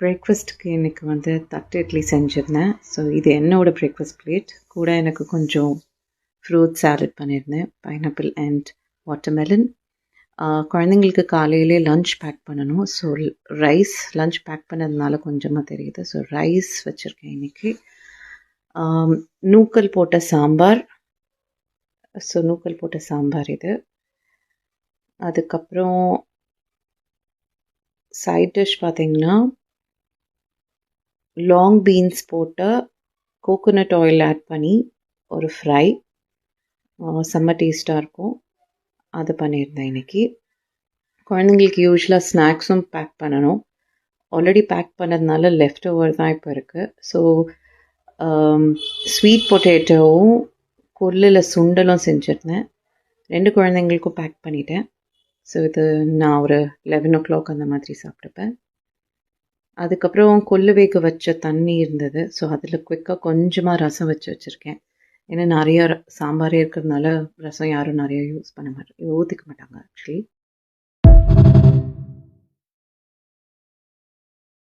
பிரேக்ஃபாஸ்ட்டுக்கு இன்றைக்கி வந்து தட்டு இட்லி செஞ்சுருந்தேன். ஸோ இது என்னோடய பிரேக்ஃபாஸ்ட் பிளேட். கூட எனக்கு கொஞ்சம் ஃப்ரூட் சாலட் பண்ணியிருந்தேன், பைனாப்பிள் அண்ட் வாட்டர்மெலன். குழந்தைங்களுக்கு காலையிலே லன்ச் பேக் பண்ணணும். ஸோ ரைஸ் லன்ச் பேக் பண்ணதுனால கொஞ்சமாக தெரியுது. ஸோ ரைஸ் வச்சுருக்கேன் இன்றைக்கி. நூக்கல் போட்ட சாம்பார். ஸோ நூக்கல் போட்ட சாம்பார் இது. அதுக்கப்புறம் சைட் டிஷ் பார்த்திங்கன்னா லாங் பீன்ஸ் போட்ட கோகோனட் ஆயில் ஆட் பண்ணி ஒரு ஃப்ரை, செம்ம டேஸ்ட்டாக இருக்கும். அது பண்ணியிருந்தேன் இன்றைக்கி. குழந்தைங்களுக்கு யூஸ்வலாக ஸ்நாக்ஸும் பேக் பண்ணணும். ஆல்ரெடி பேக் பண்ணதுனால லெஃப்ட் ஓவர் தான் இப்போ இருக்குது. So sweet பொட்டேட்டோவும் கொல்லில் சுண்டலும் செஞ்சுருந்தேன். 2 குழந்தைங்களுக்கும் பேக் பண்ணிட்டேன். ஸோ இது நான் ஒரு 11 o'clock அந்த மாதிரி சாப்பிட்டுப்பேன். அதுக்கப்புறம் கொள்ளு வேக வச்ச தண்ணி இருந்தது. ஸோ அதில் குயிக்காக கொஞ்சமாக ரசம் வச்சுருக்கேன். ஏன்னா நிறையா சாம்பாரே இருக்கிறதுனால ரசம் யாரும் நிறைய யூஸ் பண்ண ஊற்றிக்க மாட்டாங்க ஆக்சுவலி.